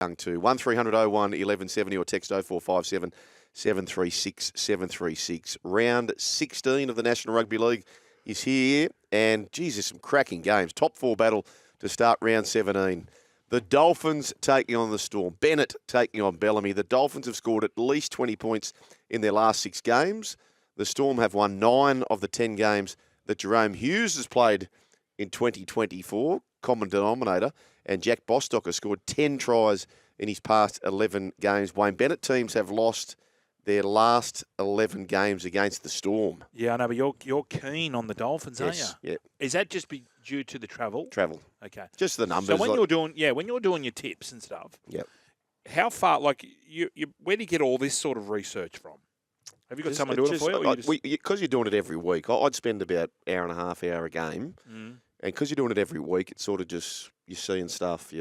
Young too. 1300 01 1170 or text 0457 736 736. Round 16 of the National Rugby League is here, and geez, there's some cracking games. Top four battle to start round 17. The Dolphins taking on the Storm. Bennett taking on Bellamy. The Dolphins have scored at least 20 points in their last 6 games. The Storm have won 9 of the 10 games that Jerome Hughes has played in 2024, common denominator, and Jack Bostock has scored 10 tries in his past 11 games. Wayne Bennett teams have lost their last 11 games against the Storm. Yeah, I know, but you're keen on the Dolphins, aren't you? Yeah. Is that just due to the travel? Travel. Okay. Just the numbers. So when you're doing your tips and stuff, Yep. how far, like, where do you get all this sort of research from? Have you got someone doing it for you? Because you're doing it every week, I'd spend about hour and a half, hour a game. And because you're doing it every week, it's sort of just, you're seeing stuff,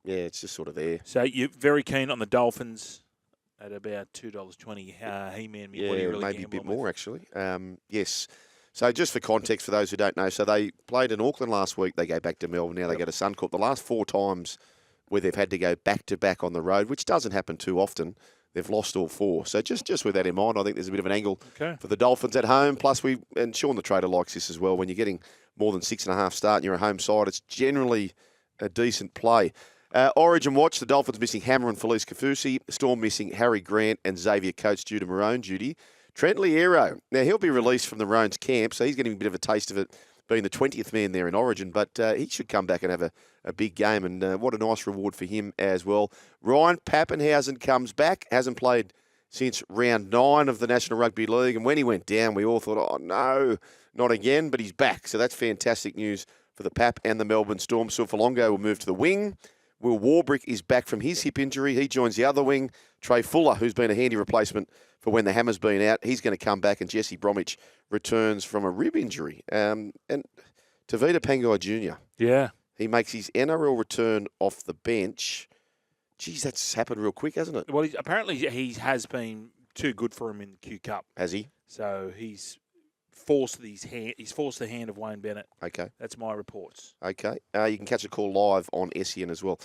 it's just sort of there. So you're very keen on the Dolphins at about $2.20. He-Man, me, what do you really maybe a bit with? more, actually. Yes. So just for context, for those who don't know, so they played in Auckland last week. They go back to Melbourne. Now they go to Suncorp. The last 4 times where they've had to go back-to-back on the road, which doesn't happen too often, they've lost all 4. So just with that in mind, I think there's a bit of an angle for the Dolphins at home. Plus, and Sean the Trader likes this as well. When you're getting more than 6.5 start and you're a home side, it's generally a decent play. Origin watch, the Dolphins missing Hammer and Felice Kafusi. Storm missing Harry Grant and Xavier Coates due to Maroon duty. Trent Liero, now he'll be released from the Maroons camp, so he's getting a bit of a taste of it, being the 20th man there in Origin, but he should come back and have a big game, and what a nice reward for him as well. Ryan Pappenhausen comes back, hasn't played since round 9 of the National Rugby League, and when he went down, we all thought, oh no, not again, but he's back, so that's fantastic news for the Pap and the Melbourne Storm. Sulfalongo will move to the wing. Will Warbrick is back from his hip injury. He joins the other wing. Trey Fuller, who's been a handy replacement for when the Hammer's been out, he's going to come back, and Jesse Bromwich returns from a rib injury. And Tavita Pangai Jr. Yeah. He makes his NRL return off the bench. Geez, that's happened real quick, hasn't it? Well, apparently he has been too good for him in the Q Cup. Has he? So he's forced the hand of Wayne Bennett. Okay. That's my reports. Okay. You can catch a call live on SEN as well.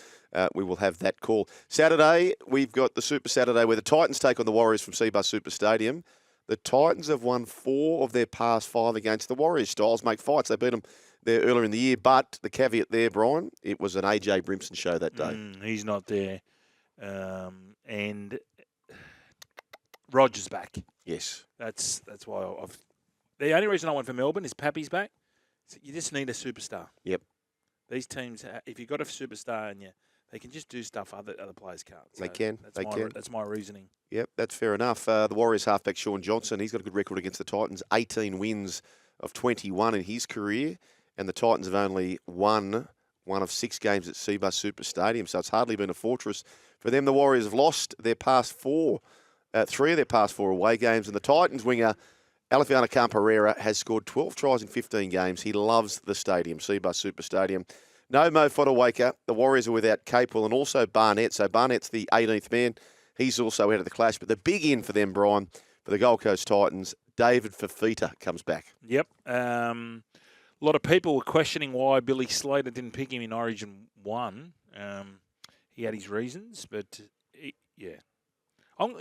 We will have that call. Saturday, we've got the Super Saturday where the Titans take on the Warriors from Seabus Super Stadium. The Titans have won 4 of their past 5 against the Warriors. Styles make fights. They beat them there earlier in the year. But the caveat there, Brian, it was an AJ Brimson show that day. He's not there. And Rogers back. Yes. That's why the only reason I went for Melbourne is Pappy's back. So you just need a superstar. Yep. These teams, if you've got a superstar and they can just do stuff other players can't. So they can. That's my reasoning. Yep, that's fair enough. The Warriors halfback Sean Johnson, he's got a good record against the Titans. 18 wins of 21 in his career. And the Titans have only won 1 of 6 games at Seabus Super Stadium. So it's hardly been a fortress for them. The Warriors have lost their past 4, 3 of their past 4 away games. And the Titans winger Alifiana Camperera has scored 12 tries in 15 games. He loves the stadium, Seabus Super Stadium. No Mo Fodawaker. The Warriors are without Capewell and also Barnett. So Barnett's the 18th man. He's also out of the clash. But the big in for them, Brian, for the Gold Coast Titans, David Fafita comes back. Yep. A lot of people were questioning why Billy Slater didn't pick him in Origin 1. He had his reasons, but you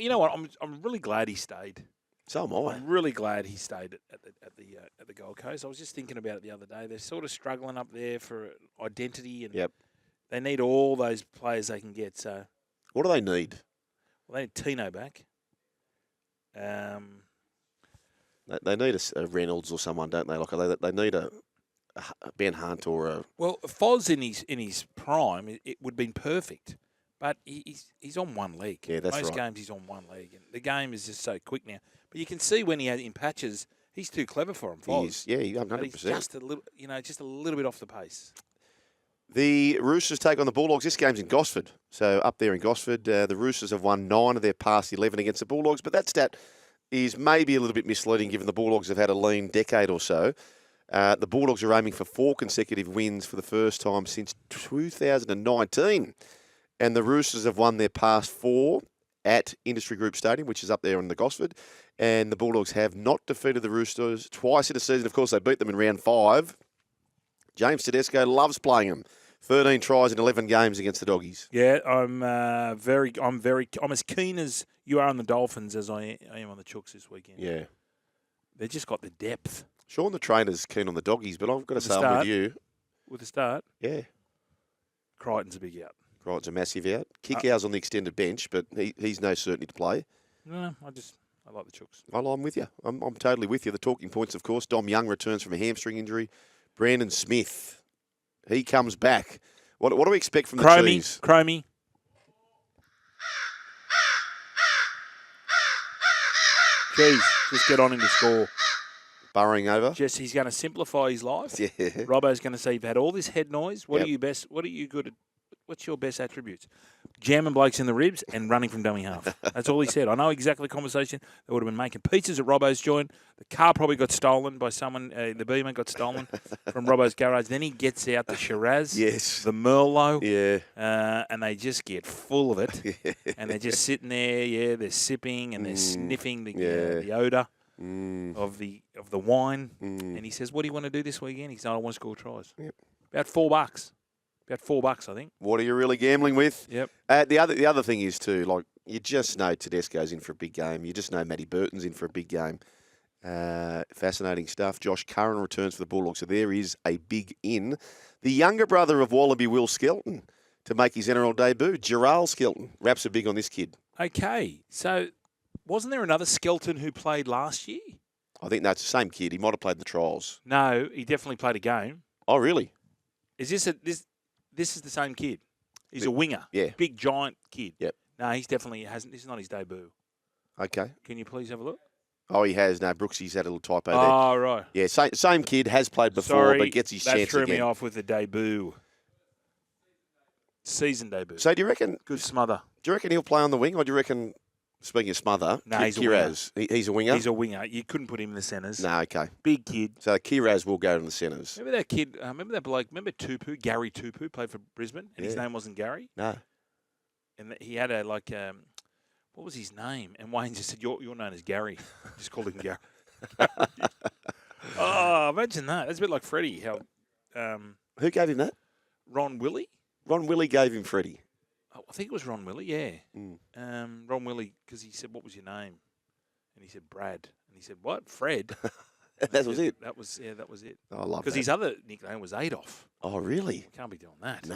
know what? I'm really glad he stayed. So am I. I'm really glad he stayed at the Gold Coast. I was just thinking about it the other day. They're sort of struggling up there for identity, and they need all those players they can get. So, what do they need? Well, they need Tino back. They need a Reynolds or someone, don't they? Like they need a Ben Hunt or a. Well, Foz in his prime, it would have been perfect. But he's on one leg. Yeah, that's Most right. games he's on one leg. And the game is just so quick now. But you can see when he had in patches, he's too clever for him. He is. Yeah, 100%. But he's just a little bit off the pace. The Roosters take on the Bulldogs. This game's in Gosford. So up there in Gosford, the Roosters have won 9 of their past 11 against the Bulldogs. But that stat is maybe a little bit misleading given the Bulldogs have had a lean decade or so. The Bulldogs are aiming for 4 consecutive wins for the first time since 2019. And the Roosters have won their past 4 at Industry Group Stadium, which is up there in the Gosford. And the Bulldogs have not defeated the Roosters twice in a season. Of course, they beat them in round 5. James Tedesco loves playing them. 13 tries in 11 games against the Doggies. Yeah, I'm as keen as you are on the Dolphins as I am on the Chooks this weekend. Yeah. They just got the depth. Sean, the trainer's keen on the Doggies, but I've got to With the say I'm with start. you. With the start, Yeah. Crichton's a big out. Crichton's a massive out. Kickow's on the extended bench, but he's no certainty to play. No, I like the Chooks. I'm with you. I'm totally with you. The talking points, of course, Dom Young returns from a hamstring injury. Brandon Smith, he comes back. What do we expect from the Chiefs? Cromie. Jeez, just get on him to score. Burrowing over. He's going to simplify his life. Yeah. Robbo's going to say, you've had all this head noise. What Yep. are you best? What are you good at? What's your best attributes? Jamming blokes in the ribs and running from dummy half. That's all he said. I know exactly the conversation. They would have been making pizzas at Robbo's joint. The car probably got stolen by someone. The Beamer got stolen from Robbo's garage. Then he gets out the Shiraz, Yes. the Merlot, Yeah. and they just get full of it. And they're just sitting there. Yeah, they're sipping and they're sniffing the odour of the wine. And he says, "What do you want to do this weekend?" He said, "I want to score tries." Yep. About $4. About $4, I think. What are you really gambling with? Yep. The other thing is too, like, you just know Tedesco's in for a big game. You just know Matty Burton's in for a big game. Fascinating stuff. Josh Curran returns for the Bulldogs, so there is a big in. The younger brother of Wallaby, Will Skelton, to make his NRL debut. Gerald Skelton. Raps are big on this kid. Okay, so wasn't there another Skelton who played last year? I think that's the same kid. He might have played the trials. No, he definitely played a game. Oh, really? Is this is the same kid? He's a winger. Yeah. Big giant kid. Yep. No, he's definitely hasn't. This is not his debut. Okay. Can you please have a look? Oh, he has. No, Brooksy's had a little typo there. Oh, right. Yeah, same kid, has played before, Sorry, but gets his that chance threw again. me off with the debut. Season debut. So do you reckon Good smother. he'll play on the wing, or do you reckon, speaking of smother, No, he's a Kiraz, he's a winger? He's a winger. You couldn't put him in the centres. No, okay. Big kid. So Kiraz will go to the centres. Remember that kid? Remember that bloke? Remember Tupu? Gary Tupu played for Brisbane, and his Yeah. name wasn't Gary. No. And he had a what was his name? And Wayne just said, "You're known as Gary." Just called him Gary. Oh, imagine that. That's a bit like Freddie. How Who gave him that? Ron Willie? Ron Willie gave him Freddie. Oh, I think it was Ron Willie. Yeah. Mm. Ron Willie, because he said, "What was your name?" And he said, "Brad." And he said, "What? Fred?" That was it. That was it. I love that. Because his other nickname was Adolf. Oh, really? Can't be doing that.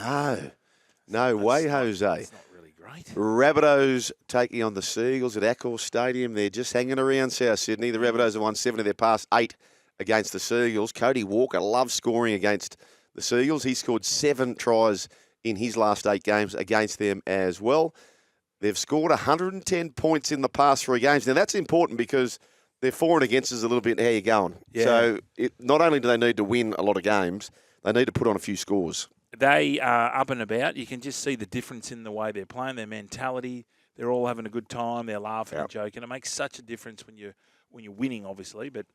No way, Jose. That's not really great. Rabbitohs taking on the Seagulls at Accor Stadium. They're just hanging around South Sydney. The Rabbitohs have won 7 of their past 8 against the Seagulls. Cody Walker loves scoring against the Seagulls. He scored 7 tries in his last 8 games against them as well. They've scored 110 points in the past 3 games. Now, that's important because their for and against is a little bit how you going. Yeah. So not only do they need to win a lot of games, they need to put on a few scores. They are up and about. You can just see the difference in the way they're playing, their mentality. They're all having a good time. They're laughing and joking. It makes such a difference when you're winning, obviously. But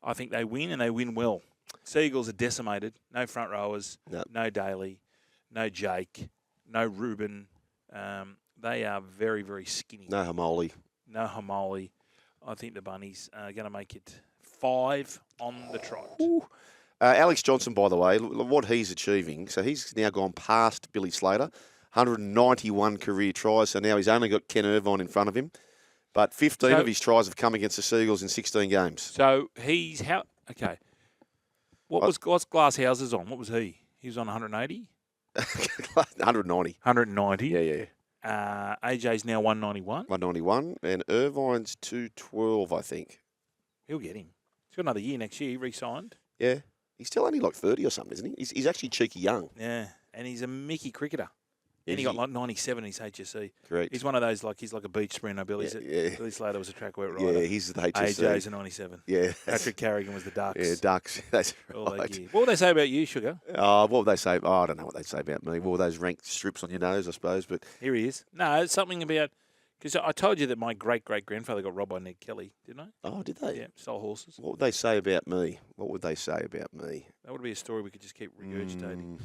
I think they win, and they win well. Seagulls are decimated. No front rowers. No Daly. No Jake. No Ruben. They are very, very skinny. No Hamoli. No Hamoli. I think the Bunnies are going to make it 5 on the trot. Alex Johnson, by the way, what he's achieving, so he's now gone past Billy Slater, 191 career tries, so now he's only got Ken Irvine in front of him. But 15 of his tries have come against the Seagulls in 16 games. So he's okay. What's Glasshouses on? What was he? He was on 180? 190. 190. Yeah. AJ's now 191. 191, and Irvine's 212, I think. He'll get him. He's got another year next year. He re-signed. Yeah. He's still only like 30 or something, isn't he? He's actually cheeky young. Yeah, and he's a Mickey cricketer. And he Is got he? like 97 in his HSC. Correct. He's one of those, he's like a beach sprinter. Billy Slater was a track wet rider. Yeah, he's the HSC. AJ's a 97. Yeah. Patrick Carrigan was the Ducks. Yeah, Ducks. That's All right. that gear. What would they say about you, Sugar? What would they say? Oh, I don't know what they'd say about me. Well, those ranked strips on your nose, I suppose. But Here he is. No, it's something about... Because I told you that my great-great-grandfather got robbed by Ned Kelly, didn't I? Oh, did they? Yeah, stole horses. What would they say about me? What would they say about me? That would be a story we could just keep regurgitating.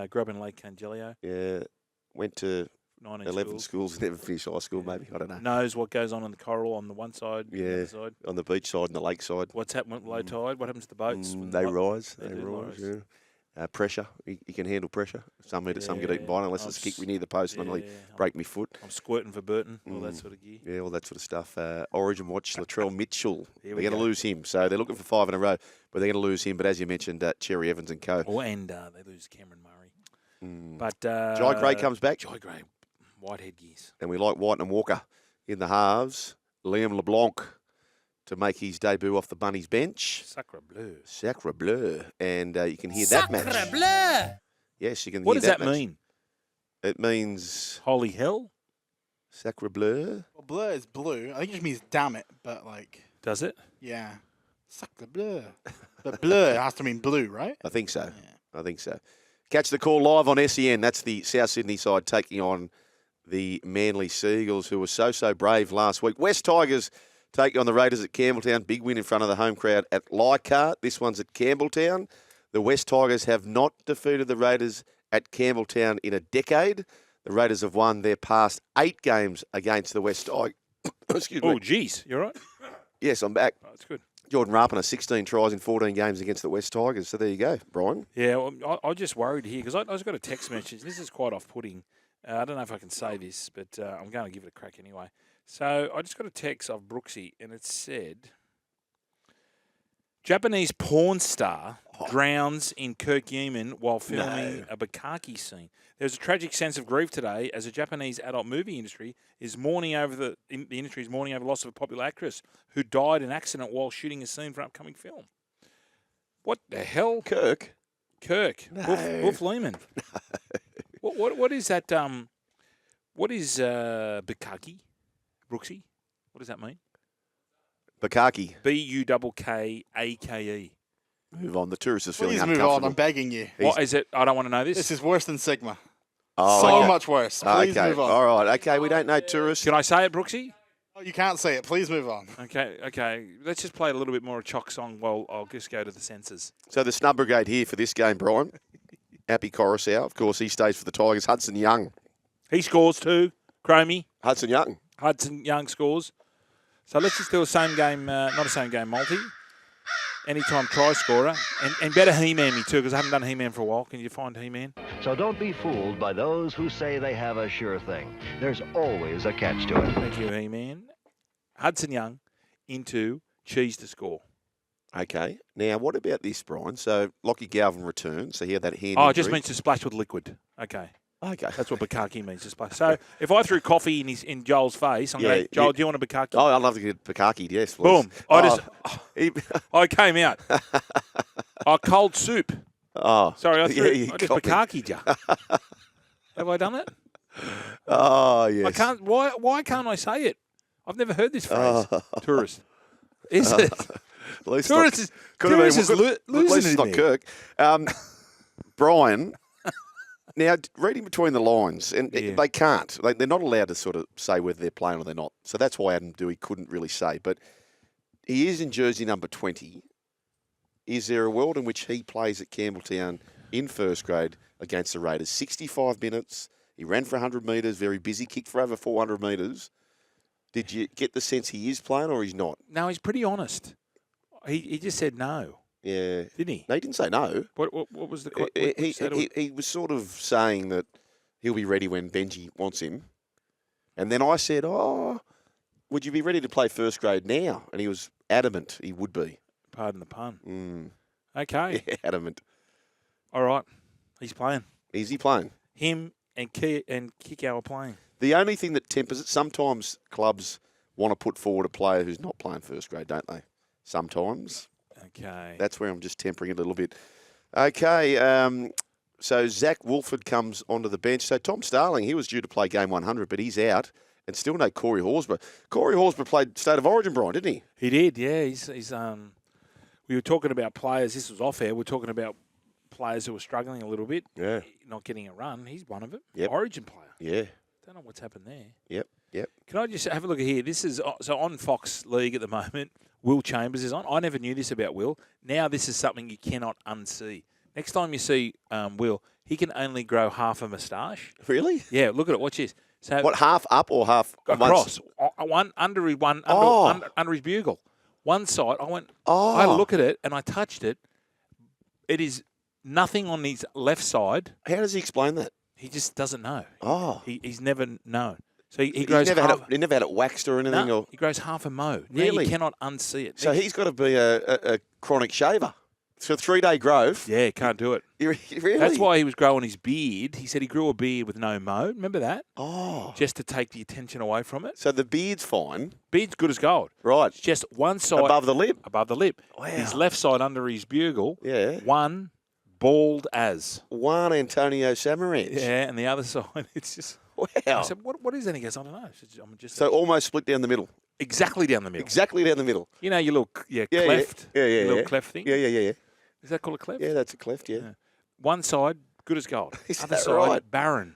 Grew up in Lake Cangelio. Yeah. Went to 19 11 schools, never finished high school, maybe. I don't know. Knows what goes on in the coral on the one side, the Yeah. other side. On the beach side and the lake side. What's happening with low tide? What happens to boats? when They the lo- rise. they They do rise, rise. Pressure. He can handle pressure. Some get eaten by it unless it's kicked me near the post and I nearly break my foot. I'm squirting for Burton, all that sort of gear. Yeah, all that sort of stuff. Origin watch, Latrell Mitchell. They're going to go. lose him. So they're looking for 5 in a row, but they're going to lose him. But as you mentioned, Cherry Evans and co. And they lose Cameron Murray. But Jai Gray comes back. Jai Gray, Whitehead gears. And we like White and Walker in the halves. Liam LeBlanc to make his debut off the Bunnies bench. Sacre bleu. Sacre bleu. And you can hear that match. Sacre bleu. Yes, you can What hear does that match. mean? It means Holy hell? sacre bleu. Well, bleu is blue. I think it just means damn it, but like, Does it? yeah. Sacre bleu. But bleu has to mean blue, right? I think so. Yeah. I think so. Catch the call live on SEN. That's the South Sydney side taking on the Manly Seagulls, who were so brave last week. West Tigers taking on the Raiders at Campbelltown. Big win in front of the home crowd at Leichhardt. This one's at Campbelltown. The West Tigers have not defeated the Raiders at Campbelltown in a decade. The Raiders have won their past 8 games against the West Tigers. Excuse me. Oh, geez. You all right? Yes, I'm back. Oh, that's good. Jordan Rapiner, 16 tries in 14 games against the West Tigers. So there you go, Brian. Yeah, well, I just worried here because I just got a text message. This is quite off-putting. I don't know if I can say this, but I'm going to give it a crack anyway. So I just got a text of Brooksy, and it said, Japanese porn star drowns in Kirkyeman while filming a bukkake scene. There's a tragic sense of grief today as the Japanese adult movie industry is mourning over the industry is mourning over the loss of a popular actress who died in an accident while shooting a scene for an upcoming film. What the hell? Kirk. No. Wolf Lehman. What is that? What is bukkake, Brooksy? What does that mean? Bukkake. Bukkake. Move on. The tourist is feeling Please move uncomfortable. on. I'm begging you. What is it? I don't want to know this. This is worse than Sigma. Oh, So okay. much worse. Please Okay. move on. All right. Okay. We don't know tourists. Can I say it, Brooksy? Oh, you can't say it. Please move on. Okay. Let's just play a little bit more of Choc song while I'll just go to the senses. So the snub brigade here for this game, Brian. Happy Coruscant. Of course, he stays for the Tigers. Hudson Young. He scores too. Cromie. Hudson Young scores. So let's just do a same game, not a same game multi. Anytime try scorer. And better He-Man me too, because I haven't done He-Man for a while. Can you find He-Man? So don't be fooled by those who say they have a sure thing. There's always a catch to it. Thank you, He-Man. Hudson Young into Cheese to score. Okay. Now, what about this, Brian? So Lockie Galvin returns. So he had that hand Oh, it injury. just means to splash with liquid. Okay. Okay. That's what bukkake means, to splash. So if I threw coffee in Joel's face, I'm going, Joel, do you want a bukkake? Oh, I'd love to get bukkake, yes, please. Boom. He- I came out. Cold soup. oh. Sorry, I you just got me. bukkake'd you. Have I done it? Oh, yes. I can't. Why can't I say it? I've never heard this phrase. Tourist. Is it? At least Tourist not- is, could have tourist been- is at losing least it it's not in Kirk. Brian, now, reading between the lines, and Yeah. they can't. They're not allowed to sort of say whether they're playing or they're not. So that's why Adam Dewey couldn't really say. But he is in jersey number 20. Is there a world in which he plays at Campbelltown in first grade against the Raiders? 65 minutes. He ran for 100 metres, very busy, kicked for over 400 metres. Did you get the sense he is playing or he's not? No, he's pretty honest. He just said no, Yeah. didn't he? No, he didn't say no. What was the question? He was sort of saying that he'll be ready when Benji wants him. And then I said, would you be ready to play first grade now? And he was adamant he would be. Pardon the pun. Mm. Okay. Yeah, adamant. All right. He's playing. Is he playing? Him and Kiko are playing. The only thing that tempers it, sometimes clubs want to put forward a player who's not playing first grade, don't they? Sometimes. Okay. That's where I'm just tempering it a little bit. Okay, so Zach Wolford comes onto the bench. So Tom Starling, he was due to play game 100, but he's out. And still no Corey Horsburgh. Corey Horsburgh played State of Origin, Brian, didn't he? He did, yeah. He's we were talking about players, this was off air, we're talking about players who were struggling a little bit, Yeah. not getting a run. He's one of them. Yep. Origin player. Yeah. Don't know what's happened there. Yep. Can I just have a look at here? This is so on Fox League at the moment. Will Chambers is on. I never knew this about Will. Now this is something you cannot unsee. Next time you see Will, he can only grow half a moustache. Really? Yeah, look at it. Watch this. So What, half up or half across? One under his bugle. One side. I had a look at it and I touched it. It is nothing on his left side. How does he explain that? He just doesn't know. Oh. He's never known. So he He grows never, half. he never had it waxed or anything? No, Or, he grows half a mo. Now Really? you cannot unsee it. so he's got to be a chronic shaver. So 3-day growth. Yeah, can't do it. Really? That's why he was growing his beard. He said he grew a beard with no mo. Remember that? Oh. Just to take the attention away from it. So the beard's fine. Beard's good as gold. Right. It's just one side Above the lip. above the lip. Wow. His left side under his bugle. Yeah. One bald as. One Antonio Samaranch. Yeah, and the other side, it's just. I Wow. said, what is that? He goes, I don't know. I'm just So almost split down the middle. exactly down the middle. Exactly down the middle. You know your little Yeah, cleft? Yeah, yeah, Your little yeah. cleft thing? Yeah. Is that called a cleft? Yeah, that's a cleft, yeah. Yeah. One side, good as gold. Is Other that side, right? barren.